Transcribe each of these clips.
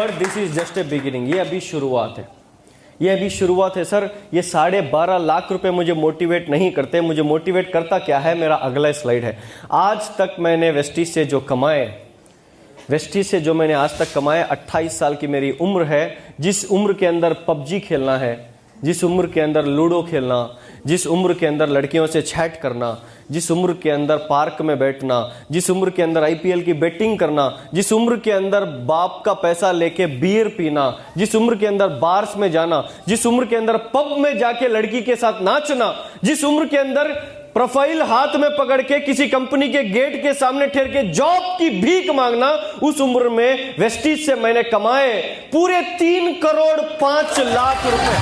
But this is just a beginning. ये अभी शुरुआत है, ये अभी शुरुआत है सर। ये 12.5 लाख रुपए मुझे मोटिवेट नहीं करते। मुझे मोटिवेट करता क्या है, मेरा अगला स्लाइड है। आज तक मैंने वेस्टीज से जो कमाए, वेस्टीज से जो मैंने आज तक कमाए, 28 साल की मेरी उम्र है। जिस उम्र के अंदर पबजी खेलना है, जिस उम्र के अंदर लूडो खेलना, जिस उम्र के अंदर लड़कियों से चैट करना, जिस उम्र के अंदर पार्क में बैठना, जिस उम्र के अंदर आईपीएल की बेटिंग करना, जिस उम्र के अंदर बाप का पैसा लेके बियर पीना, जिस उम्र के अंदर बार्स में जाना, जिस उम्र के अंदर पब में जाके लड़की के साथ नाचना, जिस उम्र के अंदर प्रोफाइल हाथ में पकड़ के किसी कंपनी के गेट के सामने ठहर के जॉब की भीख मांगना, उस उम्र में वेस्टीज से मैंने कमाए पूरे 3 करोड़ 5 लाख रुपए।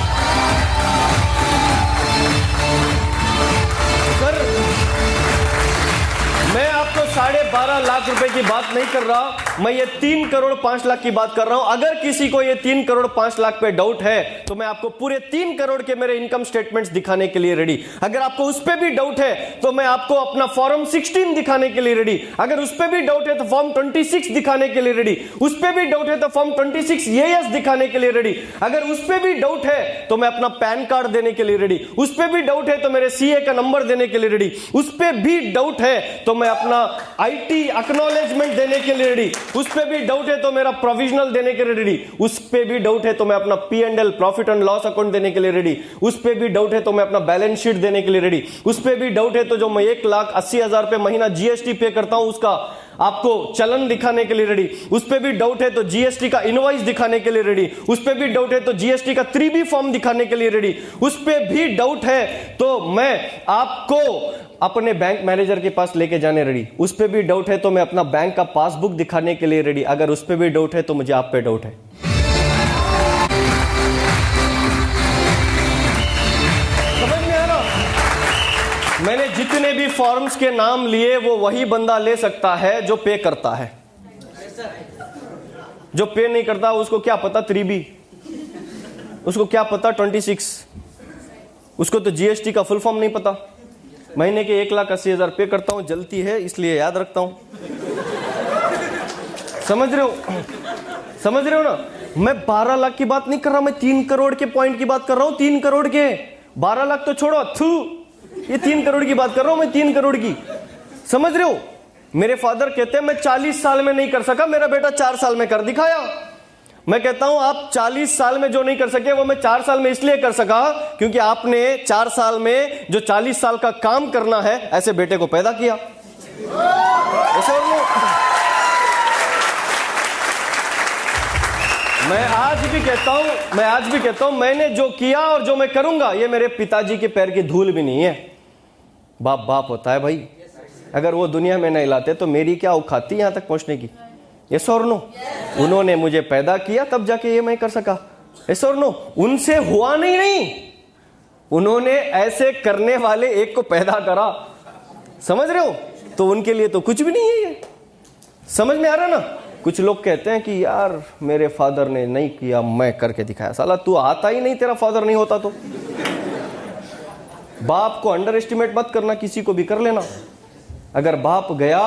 मैं आपको 12.5 लाख रुपए की बात नहीं कर रहा, मैं ये 3 करोड़ 5 लाख की बात कर रहा हूं। अगर किसी को ये 3 करोड़ 5 लाख पे डाउट है तो मैं आपको पूरे 3 करोड़ के मेरे इनकम स्टेटमेंट्स दिखाने के लिए रेडी। अगर आपको उस पे भी डाउट है तो मैं आपको अपना फॉर्म 16 दिखाने के लिए रेडी। अगर उस पे भी डाउट है तो फॉर्म 26 दिखाने के लिए रेडी। उस पे भी डाउट है तो फॉर्म 26 एएस दिखाने के लिए रेडी। अगर उस पे भी डाउट है तो मैं अपना पैन कार्ड देने के लिए रेडी। उस पे भी डाउट है तो मेरे सीए का नंबर देने के लिए रेडी। उस पे भी डाउट है तो मैं अपना आईटी एक्नॉलेजमेंट देने के लिए रेडी। उस पे भी डाउट है तो मेरा प्रोविजनल देने के लिए रेडी। उस पे भी डाउट है तो मैं अपना P&L profit and loss account देने के लिए रेडी। उस पे भी डाउट है तो मैं अपना बैलेंस शीट देने के लिए रेडी। उस पे भी डाउट है तो जो मैं 1,80,000 पे महीना जीएसटी पे करता हूं उसका आपको चलन दिखाने के लिए रेडी। उस पे भी डाउट है तो जीएसटी का इनवॉइस दिखाने के लिए रेडी। उस पे भी डाउट है तो जीएसटी का 3B फॉर्म दिखाने के लिए रेडी। उस पे भी डाउट है तो मैं आपको अपने बैंक मैनेजर के पास लेके जाने रेडी। उस पे भी डाउट है तो मैं अपना बैंक का पासबुक दिखाने के लिए रेडी। अगर उस पे भी डाउट है तो मुझे आप पे डाउट है। समझ में आ रहा? मैंने जितने भी फॉर्म्स के नाम लिए वो वही बंदा ले सकता है जो पे करता है। जो पे नहीं करता उसको क्या पता 3B, उसको क्या पता 26, उसको तो जीएसटी का फुल फॉर्म नहीं पता। महीने के 1,80,000 पे करता हूं, जलती है इसलिए याद रखता हूं। समझ रहे हो? समझ रहे हो ना? मैं 12 लाख की बात नहीं कर रहा, मैं 3 करोड़ के पॉइंट की बात कर रहा हूं। 3 करोड़ के, 12 लाख तो छोड़ो, ये 3 करोड़ की बात कर रहा हूं मैं, 3 करोड़ की। समझ रहे हो? मेरे फादर कहते हैं मैं 40 साल में नहीं कर सका, मेरा बेटा 4 साल में कर दिखाया। मैं कहता हूं आप 40 साल में जो नहीं कर सके वो मैं 4 साल में इसलिए कर सका क्योंकि आपने 4 साल में जो 40 साल का काम करना है ऐसे बेटे को पैदा किया। मैं आज भी कहता हूं मैंने जो किया और जो मैं करूंगा ये मेरे पिताजी के पैर की धूल भी नहीं है। बाप बाप होता है भाई। अगर वो दुनिया में नहीं लाते तो मेरी क्या औकात थी यहां तक पहुंचने की? यस और नो? उन्होंने मुझे पैदा किया तब जाके ये मैं कर सका। यस और नो? उनसे हुआ नहीं, उन्होंने ऐसे करने वाले एक को पैदा करा। समझ रहे हो? तो उनके लिए तो कुछ भी नहीं है ये। समझ में आ रहा ना? कुछ लोग कहते हैं कि यार मेरे फादर ने नहीं किया, मैं करके दिखाया। साला तू आता ही नहीं, तेरा फादर नहीं होता तो। बाप को अंडर एस्टिमेट मत करना, किसी को भी कर लेना। अगर बाप गया,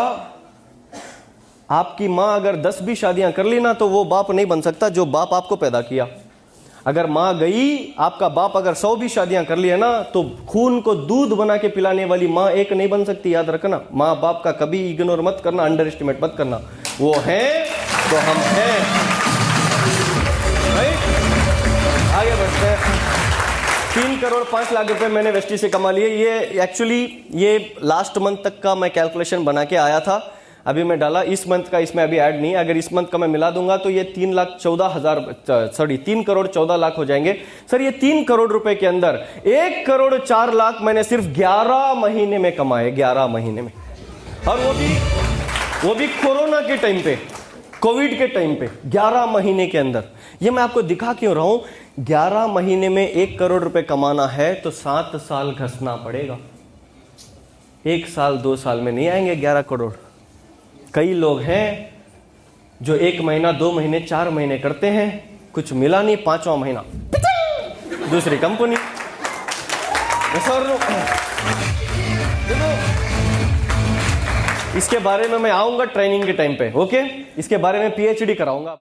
आपकी मां अगर 10 भी शादियां कर ली ना तो वो बाप नहीं बन सकता जो बाप आपको पैदा किया। अगर मां गई, आपका बाप अगर 100 भी शादियां कर लिया ना तो खून को दूध बना के पिलाने वाली मां एक नहीं बन सकती। याद रखना, मां बाप का कभी इग्नोर मत करना, अंडर एस्टिमेट मत करना। वो हैं तो हम हैं। आगे बढ़ते हैं। 3 करोड़ 5 लाख रुपए मैंने वेस्टी से कमा लिए। ये एक्चुअली ये लास्ट मंथ तक का मैं कैलकुलेशन बना के आया था, अभी मैं डाला। इस मंथ का इसमें अभी ऐड नहीं, अगर इस मंथ का मैं मिला दूंगा तो ये 3 करोड़ 14 लाख हो जाएंगे। सर ये 3 करोड़ रुपए के अंदर 1 करोड़ 4 लाख मैंने सिर्फ 11 महीने में कमाए। 11 महीने में, और वो भी कोरोना के टाइम पे, कोविड के टाइम पे 11 महीने के अंदर। ये मैं आपको दिखा क्यों रहा हूं? 11 महीने में 1 करोड़ रुपए कमाना है तो 7 साल घसना पड़ेगा। 1 साल 2 साल में नहीं आएंगे 11 करोड़। कई लोग हैं जो 1 महीना 2 महीने 4 महीने करते हैं, कुछ मिला नहीं, 5वां महीना दूसरी कंपनी। इसके बारे में मैं आऊंगा ट्रेनिंग के टाइम पे, ओके? इसके बारे में PhD कराऊंगा।